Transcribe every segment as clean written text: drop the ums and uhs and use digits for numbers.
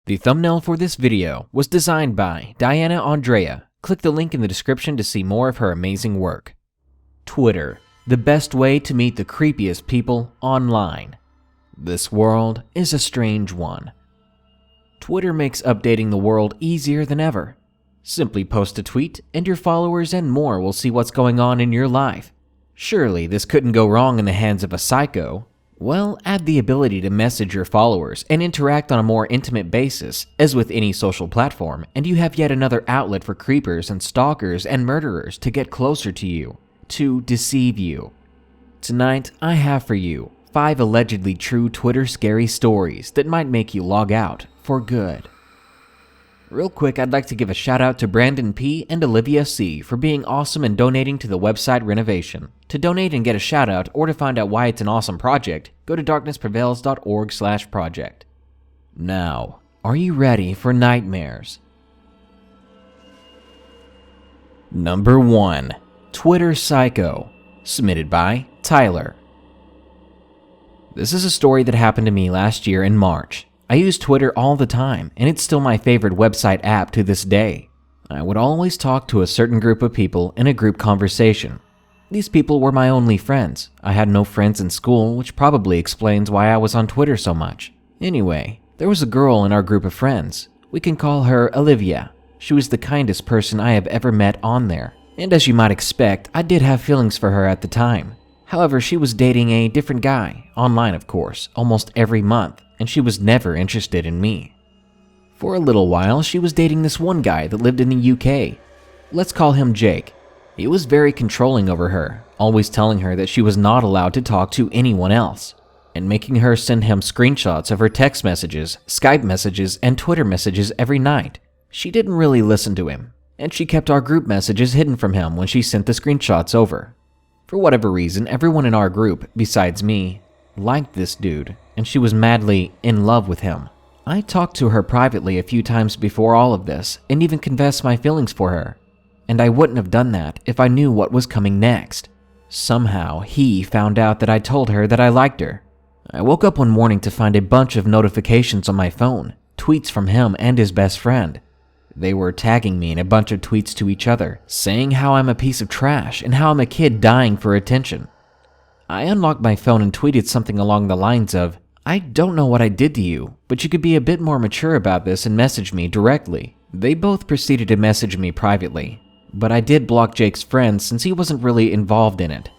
The thumbnail for this video was designed by Diana Andrea. Click the link in the description to see more of her amazing work. Twitter, the best way to meet the creepiest people online. This world is a strange one. Twitter makes updating the world easier than ever. Simply post a tweet and your followers and more will see what's going on in your life. Surely this couldn't go wrong in the hands of a psycho. Well, add the ability to message your followers and interact on a more intimate basis, as with any social platform, and you have yet another outlet for creepers and stalkers and murderers to get closer to you, to deceive you. Tonight, I have for you 5 allegedly true Twitter scary stories that might make you log out for good. Real quick, I'd like to give a shout out to Brandon P. and Olivia C. for being awesome and donating to the website renovation. To donate and get a shout out or to find out why it's an awesome project, go to darknessprevails.org/project. Now, are you ready for nightmares? Number 1. Twitter Psycho, submitted by Tyler. This is a story that happened to me last year in March. I use Twitter all the time, and it's still my favorite website app to this day. I would always talk to a certain group of people in a group conversation. These people were my only friends. I had no friends in school, which probably explains why I was on Twitter so much. Anyway, there was a girl in our group of friends. We can call her Olivia. She was the kindest person I have ever met on there, and as you might expect, I did have feelings for her at the time. However, she was dating a different guy, online of course, almost every month, and she was never interested in me. For a little while, she was dating this one guy that lived in the UK. Let's call him Jake. He was very controlling over her, always telling her that she was not allowed to talk to anyone else, and making her send him screenshots of her text messages, Skype messages, and Twitter messages every night. She didn't really listen to him, and she kept our group messages hidden from him when she sent the screenshots over. For whatever reason, everyone in our group, besides me, liked this dude, and she was madly in love with him. I talked to her privately a few times before all of this, and even confessed my feelings for her. And I wouldn't have done that if I knew what was coming next. Somehow, he found out that I told her that I liked her. I woke up one morning to find a bunch of notifications on my phone, tweets from him and his best friend. They were tagging me in a bunch of tweets to each other, saying how I'm a piece of trash and how I'm a kid dying for attention. I unlocked my phone and tweeted something along the lines of, "I don't know what I did to you, but you could be a bit more mature about this and message me directly." They both proceeded to message me privately, but I did block Jake's friend since he wasn't really involved in it.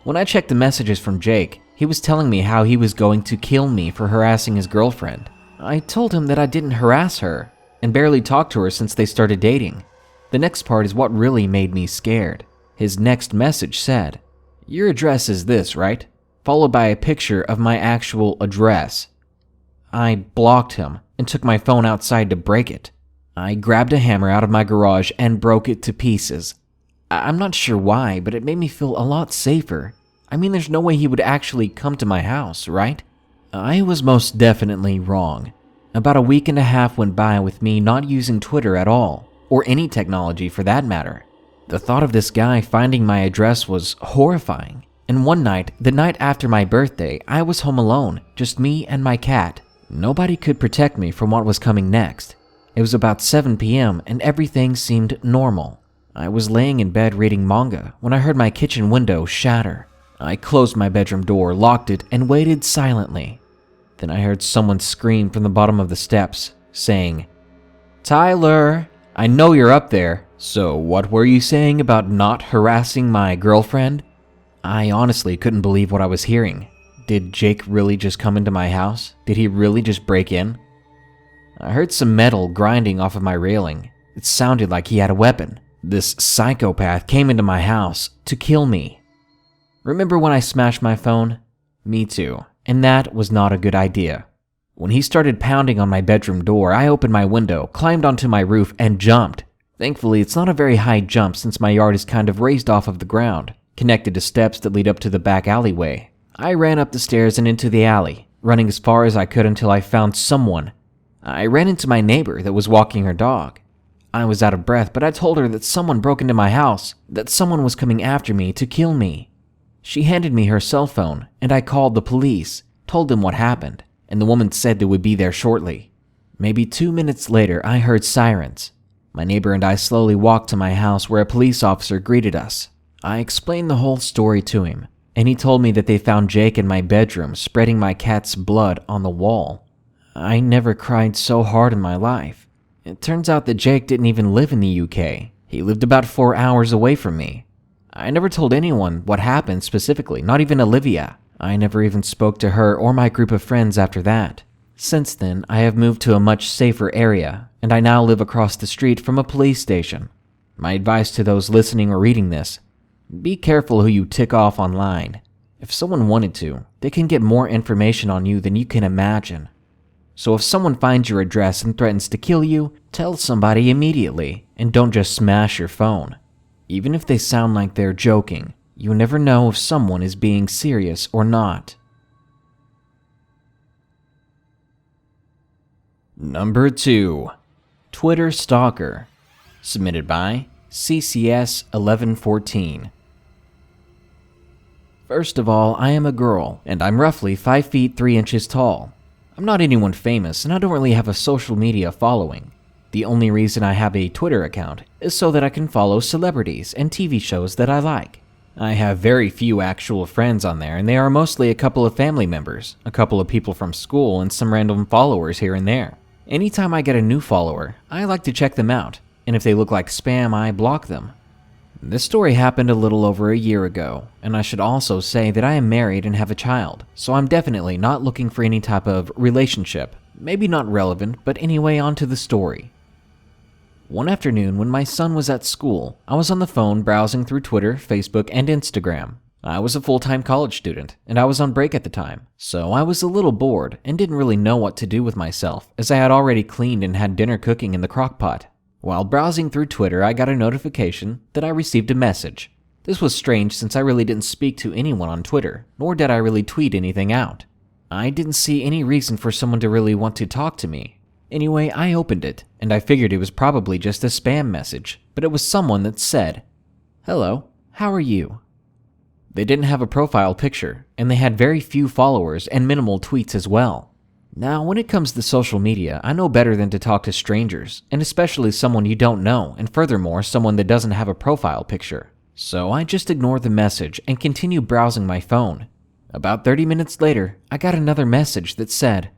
When I checked the messages from Jake, he was telling me how he was going to kill me for harassing his girlfriend. I told him that I didn't harass her, and barely talked to her since they started dating. The next part is what really made me scared. His next message said, "Your address is this, right?" Followed by a picture of my actual address. I blocked him and took my phone outside to break it. I grabbed a hammer out of my garage and broke it to pieces. I'm not sure why, but it made me feel a lot safer. I mean, there's no way he would actually come to my house, right? I was most definitely wrong. About a week and a half went by with me not using Twitter at all, or any technology for that matter. The thought of this guy finding my address was horrifying. And one night, the night after my birthday, I was home alone, just me and my cat. Nobody could protect me from what was coming next. It was about 7 p.m. and everything seemed normal. I was laying in bed reading manga when I heard my kitchen window shatter. I closed my bedroom door, locked it, and waited silently. Then I heard someone scream from the bottom of the steps, saying, "Tyler, I know you're up there. So what were you saying about not harassing my girlfriend?" I honestly couldn't believe what I was hearing. Did Jake really just come into my house? Did he really just break in? I heard some metal grinding off of my railing. It sounded like he had a weapon. This psychopath came into my house to kill me. Remember when I smashed my phone? Me too. And that was not a good idea. When he started pounding on my bedroom door, I opened my window, climbed onto my roof, and jumped. Thankfully, it's not a very high jump since my yard is kind of raised off of the ground, connected to steps that lead up to the back alleyway. I ran up the stairs and into the alley, running as far as I could until I found someone. I ran into my neighbor that was walking her dog. I was out of breath, but I told her that someone broke into my house, that someone was coming after me to kill me. She handed me her cell phone, and I called the police, told them what happened, and the woman said they would be there shortly. Maybe 2 minutes later, I heard sirens. My neighbor and I slowly walked to my house where a police officer greeted us. I explained the whole story to him, and he told me that they found Jake in my bedroom spreading my cat's blood on the wall. I never cried so hard in my life. It turns out that Jake didn't even live in the UK. He lived about 4 hours away from me. I never told anyone what happened specifically, not even Olivia. I never even spoke to her or my group of friends after that. Since then, I have moved to a much safer area, and I now live across the street from a police station. My advice to those listening or reading this: be careful who you tick off online. If someone wanted to, they can get more information on you than you can imagine. So if someone finds your address and threatens to kill you, tell somebody immediately, and don't just smash your phone. Even if they sound like they're joking, you never know if someone is being serious or not. Number 2. Twitter Stalker. Submitted by CCS1114. First of all, I am a girl, and I'm roughly 5 feet 3 inches tall. I'm not anyone famous, and I don't really have a social media following. The only reason I have a Twitter account is so that I can follow celebrities and TV shows that I like. I have very few actual friends on there, and they are mostly a couple of family members, a couple of people from school, and some random followers here and there. Anytime I get a new follower, I like to check them out, and if they look like spam, I block them. This story happened a little over a year ago, and I should also say that I am married and have a child, so I'm definitely not looking for any type of relationship. Maybe not relevant, but anyway, on to the story. One afternoon when my son was at school, I was on the phone browsing through Twitter, Facebook, and Instagram. I was a full-time college student, and I was on break at the time, so I was a little bored and didn't really know what to do with myself, as I had already cleaned and had dinner cooking in the crock pot. While browsing through Twitter, I got a notification that I received a message. This was strange since I really didn't speak to anyone on Twitter, nor did I really tweet anything out. I didn't see any reason for someone to really want to talk to me. Anyway, I opened it, and I figured it was probably just a spam message, but it was someone that said, "Hello, how are you?" They didn't have a profile picture, and they had very few followers and minimal tweets as well. Now, when it comes to social media, I know better than to talk to strangers, and especially someone you don't know, and furthermore, someone that doesn't have a profile picture. So I just ignored the message and continued browsing my phone. About 30 minutes later, I got another message that said,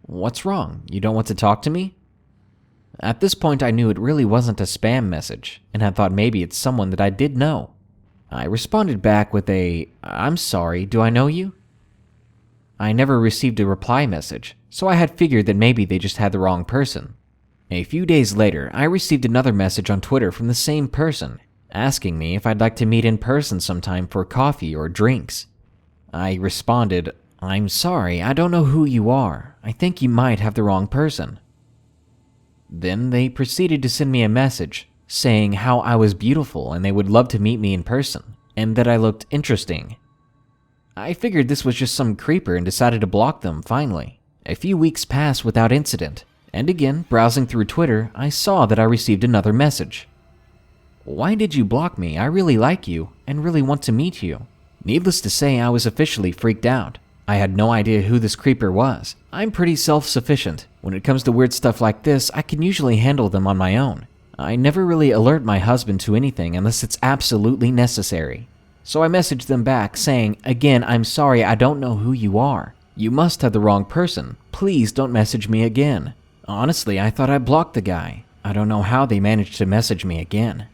"What's wrong? You don't want to talk to me?" At this point, I knew it really wasn't a spam message, and I thought maybe it's someone that I did know. I responded back with a, "I'm sorry, do I know you?" I never received a reply message, so I had figured that maybe they just had the wrong person. A few days later, I received another message on Twitter from the same person, asking me if I'd like to meet in person sometime for coffee or drinks. I responded, "I'm sorry, I don't know who you are. I think you might have the wrong person." Then they proceeded to send me a message saying how I was beautiful and they would love to meet me in person, and that I looked interesting. I figured this was just some creeper and decided to block them finally. A few weeks passed without incident, and again, browsing through Twitter, I saw that I received another message. "Why did you block me? I really like you and really want to meet you." Needless to say, I was officially freaked out. I had no idea who this creeper was. I'm pretty self-sufficient. When it comes to weird stuff like this, I can usually handle them on my own. I never really alert my husband to anything unless it's absolutely necessary. So I messaged them back saying, "Again, I'm sorry, I don't know who you are. You must have the wrong person. Please don't message me again." Honestly, I thought I blocked the guy. I don't know how they managed to message me again.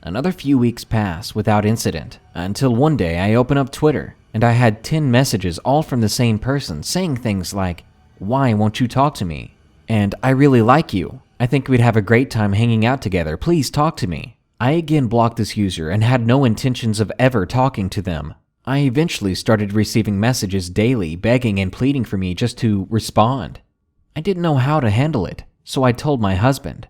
Another few weeks passed without incident, until one day I opened up Twitter, and I had 10 messages all from the same person saying things like, "Why won't you talk to me?" and "I really like you. I think we'd have a great time hanging out together. Please talk to me." I again blocked this user and had no intentions of ever talking to them. I eventually started receiving messages daily begging and pleading for me just to respond. I didn't know how to handle it, so I told my husband.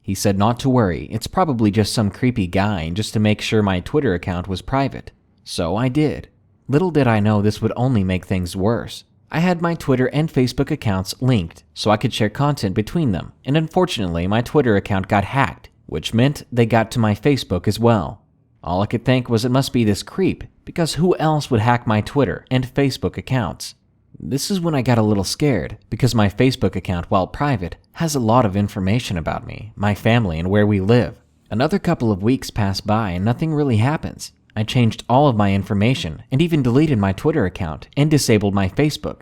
He said not to worry, it's probably just some creepy guy and just to make sure my Twitter account was private. So I did. Little did I know this would only make things worse. I had my Twitter and Facebook accounts linked so I could share content between them, and unfortunately my Twitter account got hacked, which meant they got to my Facebook as well. All I could think was it must be this creep, because who else would hack my Twitter and Facebook accounts? This is when I got a little scared, because my Facebook account, while private, has a lot of information about me, my family, and where we live. Another couple of weeks pass by and nothing really happens. I changed all of my information and even deleted my Twitter account and disabled my Facebook.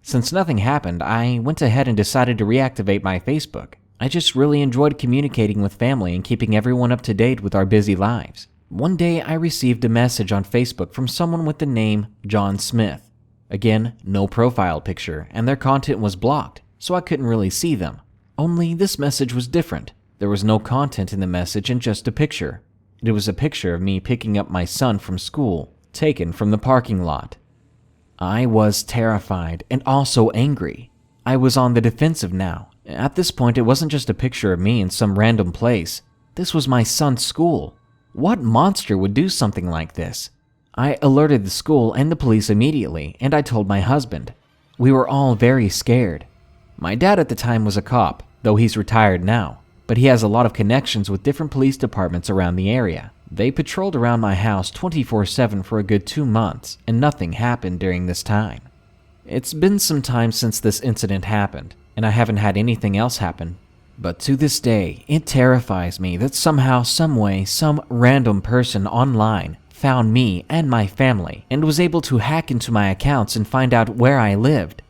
Since nothing happened, I went ahead and decided to reactivate my Facebook. I just really enjoyed communicating with family and keeping everyone up to date with our busy lives. One day I received a message on Facebook from someone with the name John Smith. Again, no profile picture, and their content was blocked, so I couldn't really see them. Only this message was different. There was no content in the message and just a picture. It was a picture of me picking up my son from school, taken from the parking lot. I was terrified and also angry. I was on the defensive now. At this point, it wasn't just a picture of me in some random place. This was my son's school. What monster would do something like this? I alerted the school and the police immediately, and I told my husband. We were all very scared. My dad at the time was a cop, though he's retired now, but he has a lot of connections with different police departments around the area. They patrolled around my house 24/7 for a good 2 months, and nothing happened during this time. It's been some time since this incident happened, and I haven't had anything else happen. But to this day, it terrifies me that somehow, someway, some random person online found me and my family and was able to hack into my accounts and find out where I lived.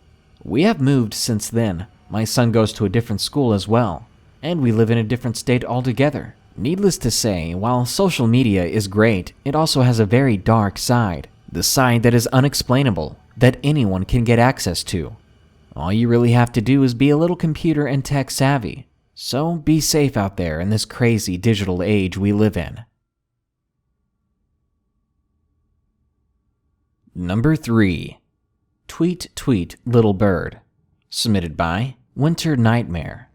We have moved since then. My son goes to a different school as well, and we live in a different state altogether. Needless to say, while social media is great, it also has a very dark side. The side that is unexplainable, that anyone can get access to. All you really have to do is be a little computer and tech savvy. So be safe out there in this crazy digital age we live in. Number 3. Tweet Tweet Little Bird. Submitted by Winter Nightmare.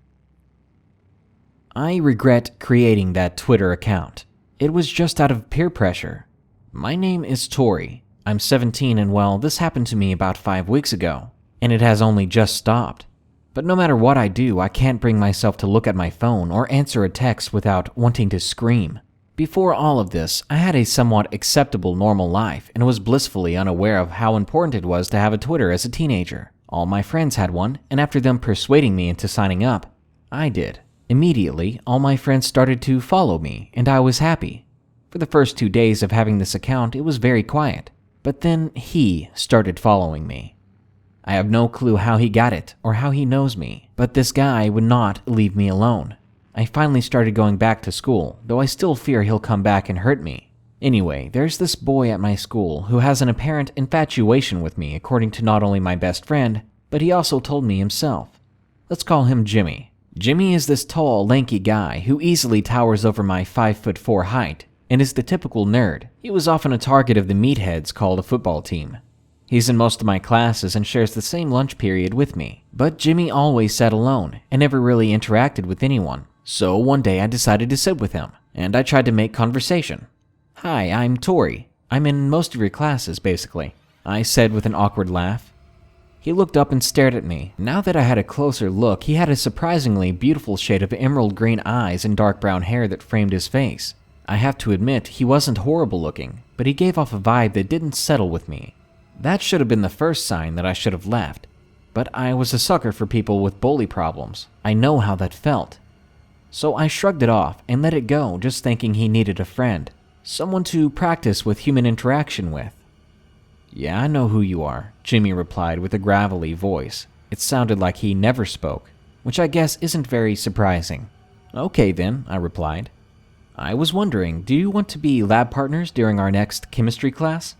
I regret creating that Twitter account. It was just out of peer pressure. My name is Tori. I'm 17 and well, this happened to me about 5 weeks ago, and it has only just stopped. But no matter what I do, I can't bring myself to look at my phone or answer a text without wanting to scream. Before all of this, I had a somewhat acceptable normal life and was blissfully unaware of how important it was to have a Twitter as a teenager. All my friends had one, and after them persuading me into signing up, I did. Immediately, all my friends started to follow me, and I was happy. For the first 2 days of having this account, it was very quiet. But then he started following me. I have no clue how he got it or how he knows me, but this guy would not leave me alone. I finally started going back to school, though I still fear he'll come back and hurt me. Anyway, there's this boy at my school who has an apparent infatuation with me according to not only my best friend, but he also told me himself. Let's call him Jimmy. Jimmy is this tall, lanky guy who easily towers over my 5'4" height and is the typical nerd. He was often a target of the meatheads called a football team. He's in most of my classes and shares the same lunch period with me, but Jimmy always sat alone and never really interacted with anyone. So one day I decided to sit with him, and I tried to make conversation. "Hi, I'm Tori. I'm in most of your classes, basically," I said with an awkward laugh. He looked up and stared at me. Now that I had a closer look, he had a surprisingly beautiful shade of emerald green eyes and dark brown hair that framed his face. I have to admit, he wasn't horrible looking, but he gave off a vibe that didn't settle with me. That should have been the first sign that I should have left. But I was a sucker for people with bully problems. I know how that felt. So I shrugged it off and let it go, just thinking he needed a friend. Someone to practice with human interaction with. "Yeah, I know who you are," Jimmy replied with a gravelly voice. It sounded like he never spoke, which I guess isn't very surprising. "Okay then," I replied. "I was wondering, do you want to be lab partners during our next chemistry class?"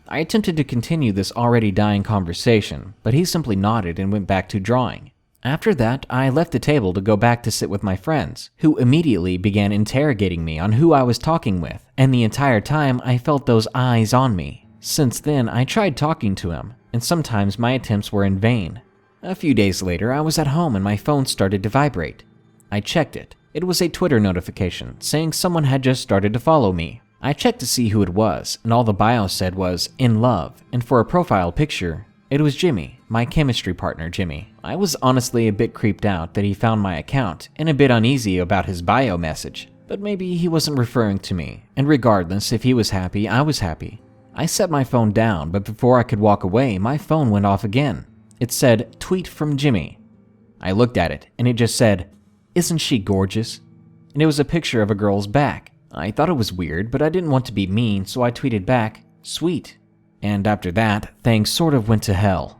I attempted to continue this already dying conversation, but he simply nodded and went back to drawing. After that, I left the table to go back to sit with my friends, who immediately began interrogating me on who I was talking with, and the entire time I felt those eyes on me. Since then, I tried talking to him, and sometimes my attempts were in vain. A few days later, I was at home and my phone started to vibrate. I checked it. It was a Twitter notification saying someone had just started to follow me. I checked to see who it was, and all the bio said was, "in love," and for a profile picture, it was Jimmy, my chemistry partner Jimmy. I was honestly a bit creeped out that he found my account, and a bit uneasy about his bio message, but maybe he wasn't referring to me, and regardless, if he was happy, I was happy. I set my phone down, but before I could walk away, my phone went off again. It said, "Tweet from Jimmy." I looked at it, and it just said, "Isn't she gorgeous?" And it was a picture of a girl's back. I thought it was weird, but I didn't want to be mean, so I tweeted back, "Sweet." And after that, things sort of went to hell.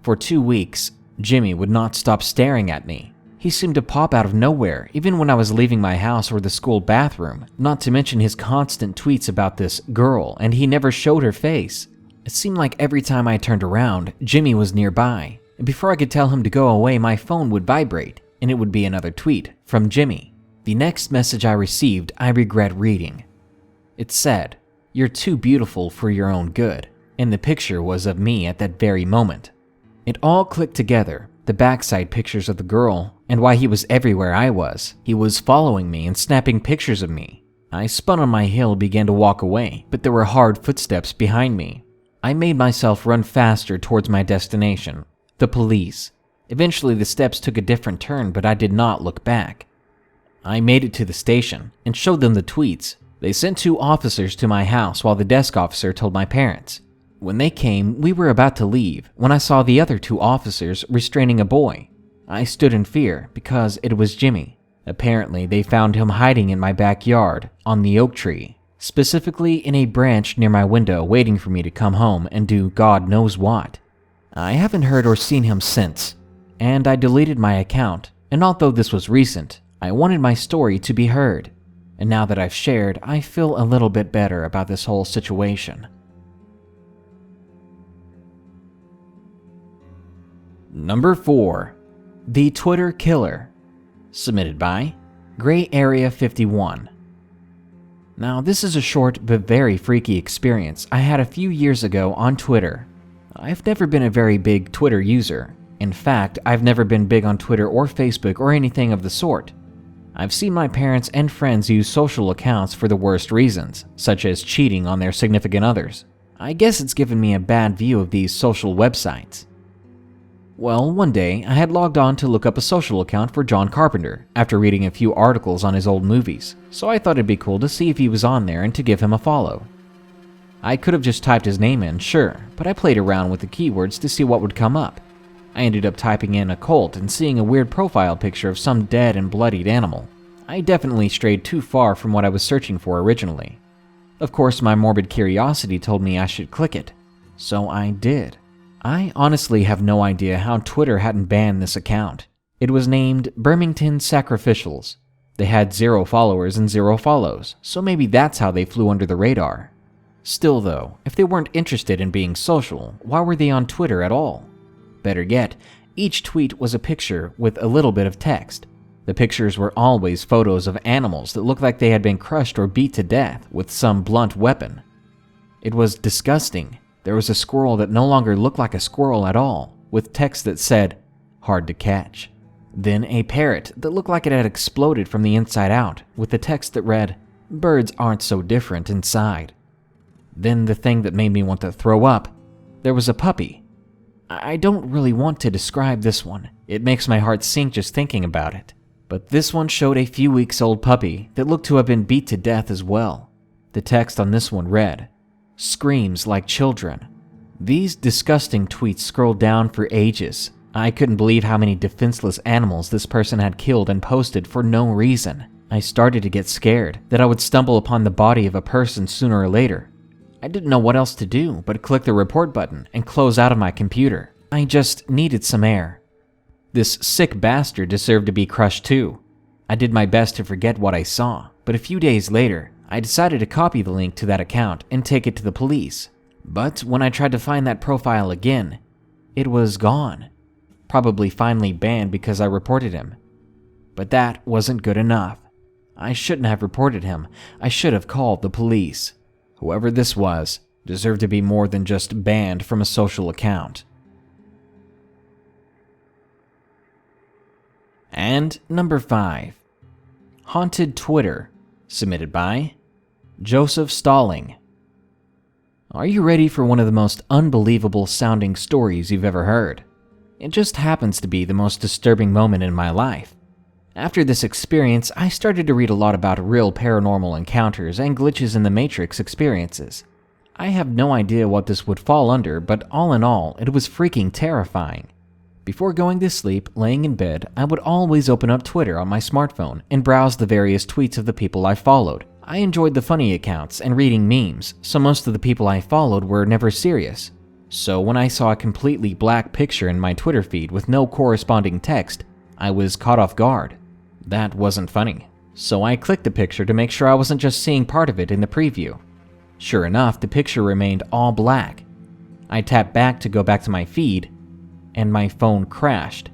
For 2 weeks, Jimmy would not stop staring at me. He seemed to pop out of nowhere, even when I was leaving my house or the school bathroom, not to mention his constant tweets about this girl, and he never showed her face. It seemed like every time I turned around, Jimmy was nearby, and before I could tell him to go away, my phone would vibrate, and it would be another tweet from Jimmy. The next message I received, I regret reading. It said, "You're too beautiful for your own good," and the picture was of me at that very moment. It all clicked together, the backside pictures of the girl, and why he was everywhere I was. He was following me and snapping pictures of me. I spun on my heel and began to walk away, but there were hard footsteps behind me. I made myself run faster towards my destination, the police. Eventually the steps took a different turn, but I did not look back. I made it to the station and showed them the tweets. They sent 2 officers to my house while the desk officer told my parents. When they came, we were about to leave when I saw the other 2 officers restraining a boy. I stood in fear because it was Jimmy. Apparently, they found him hiding in my backyard on the oak tree, specifically in a branch near my window, waiting for me to come home and do God knows what. I haven't heard or seen him since, and I deleted my account, and although this was recent, I wanted my story to be heard. And now that I've shared, I feel a little bit better about this whole situation. Number 4. The Twitter Killer. Submitted by Gray Area 51. Now, this is a short but very freaky experience I had a few years ago on Twitter. I've never been a very big Twitter user. In fact, I've never been big on Twitter or Facebook or anything of the sort. I've seen my parents and friends use social accounts for the worst reasons, such as cheating on their significant others. I guess it's given me a bad view of these social websites. Well, one day, I had logged on to look up a social account for John Carpenter after reading a few articles on his old movies, so I thought it'd be cool to see if he was on there and to give him a follow. I could have just typed his name in, sure, but I played around with the keywords to see what would come up. I ended up typing in occult and seeing a weird profile picture of some dead and bloodied animal. I definitely strayed too far from what I was searching for originally. Of course, my morbid curiosity told me I should click it, so I did. I honestly have no idea how Twitter hadn't banned this account. It was named Birmingham Sacrificials. They had 0 followers and 0 follows, so maybe that's how they flew under the radar. Still though, if they weren't interested in being social, why were they on Twitter at all? Better yet, each tweet was a picture with a little bit of text. The pictures were always photos of animals that looked like they had been crushed or beat to death with some blunt weapon. It was disgusting. There was a squirrel that no longer looked like a squirrel at all, with text that said, "Hard to catch." Then a parrot that looked like it had exploded from the inside out, with the text that read, "Birds aren't so different inside." Then the thing that made me want to throw up, there was a puppy. I don't really want to describe this one. It makes my heart sink just thinking about it. But this one showed a few weeks old puppy that looked to have been beat to death as well. The text on this one read, "Screams like children." These disgusting tweets scrolled down for ages. I couldn't believe how many defenseless animals this person had killed and posted for no reason. I started to get scared that I would stumble upon the body of a person sooner or later. I didn't know what else to do but click the report button and close out of my computer. I just needed some air. This sick bastard deserved to be crushed too. I did my best to forget what I saw, but a few days later, I decided to copy the link to that account and take it to the police. But when I tried to find that profile again, it was gone. Probably finally banned because I reported him. But that wasn't good enough. I shouldn't have reported him. I should have called the police. Whoever this was deserved to be more than just banned from a social account. And number 5. Haunted Twitter, submitted by Joseph Stalling. Are you ready for one of the most unbelievable sounding stories you've ever heard? It just happens to be the most disturbing moment in my life. After this experience, I started to read a lot about real paranormal encounters and glitches in the Matrix experiences. I have no idea what this would fall under, but all in all, it was freaking terrifying. Before going to sleep, laying in bed, I would always open up Twitter on my smartphone and browse the various tweets of the people I followed. I enjoyed the funny accounts and reading memes, so most of the people I followed were never serious. So when I saw a completely black picture in my Twitter feed with no corresponding text, I was caught off guard. That wasn't funny. So I clicked the picture to make sure I wasn't just seeing part of it in the preview. Sure enough, the picture remained all black. I tapped back to go back to my feed, and my phone crashed.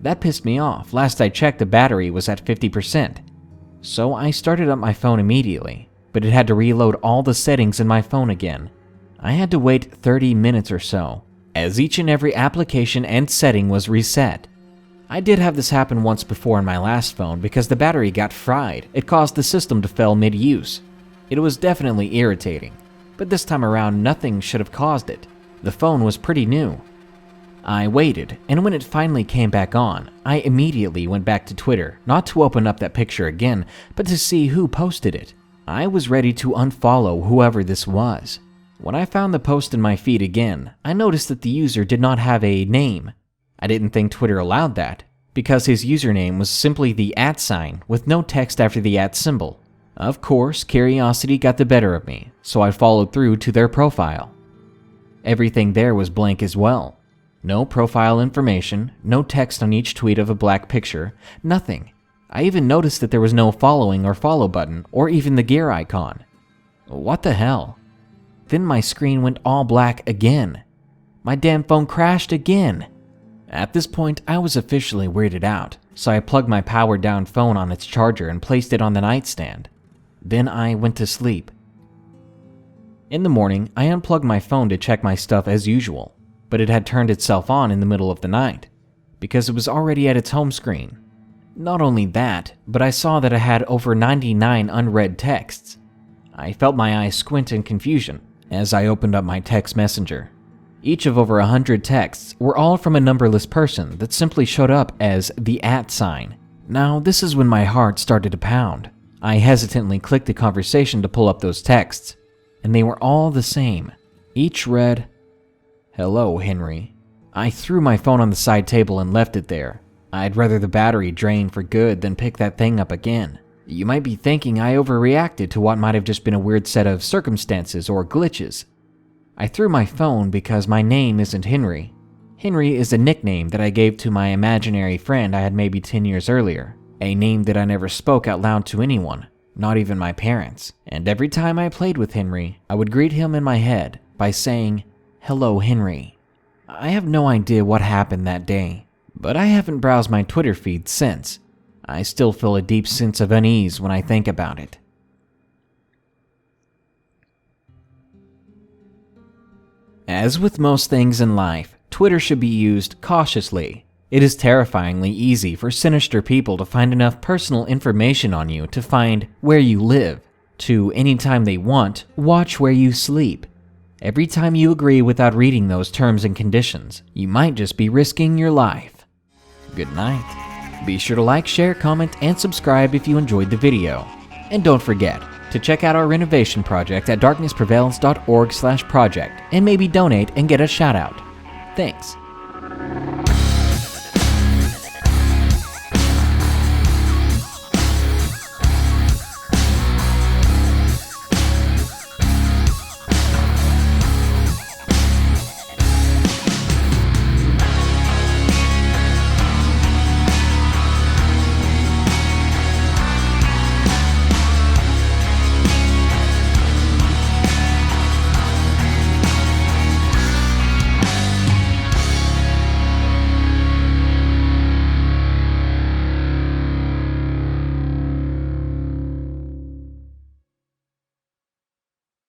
That pissed me off. Last I checked, the battery was at 50%. So I started up my phone immediately, but it had to reload all the settings in my phone again. I had to wait 30 minutes or so, as each and every application and setting was reset. I did have this happen once before in my last phone because the battery got fried. It caused the system to fail mid-use. It was definitely irritating, but this time around nothing should have caused it. The phone was pretty new. I waited, and when it finally came back on, I immediately went back to Twitter, not to open up that picture again, but to see who posted it. I was ready to unfollow whoever this was. When I found the post in my feed again, I noticed that the user did not have a name. I didn't think Twitter allowed that, because his username was simply the @ with no text after the @ symbol. Of course, curiosity got the better of me, so I followed through to their profile. Everything there was blank as well. No profile information, no text on each tweet of a black picture, nothing. I even noticed that there was no following or follow button, or even the gear icon. What the hell? Then my screen went all black again. My damn phone crashed again. At this point, I was officially weirded out, so I plugged my powered down phone on its charger and placed it on the nightstand. Then I went to sleep. In the morning, I unplugged my phone to check my stuff as usual, but it had turned itself on in the middle of the night, because it was already at its home screen. Not only that, but I saw that it had over 99 unread texts. I felt my eyes squint in confusion as I opened up my text messenger. Each of over 100 texts were all from a numberless person that simply showed up as the @. Now, this is when my heart started to pound. I hesitantly clicked the conversation to pull up those texts, and they were all the same. Each read, "Hello, Henry." I threw my phone on the side table and left it there. I'd rather the battery drain for good than pick that thing up again. You might be thinking I overreacted to what might have just been a weird set of circumstances or glitches. I threw my phone because my name isn't Henry. Henry is a nickname that I gave to my imaginary friend I had maybe 10 years earlier. A name that I never spoke out loud to anyone, not even my parents. And every time I played with Henry, I would greet him in my head by saying, "Hello, Henry." I have no idea what happened that day, but I haven't browsed my Twitter feed since. I still feel a deep sense of unease when I think about it. As with most things in life, Twitter should be used cautiously. It is terrifyingly easy for sinister people to find enough personal information on you to find where you live, to anytime they want, watch where you sleep. Every time you agree without reading those terms and conditions, you might just be risking your life. Good night. Be sure to like, share, comment, and subscribe if you enjoyed the video. And don't forget to check out our renovation project at darknessprevails.org/project and maybe donate and get a shout out. Thanks.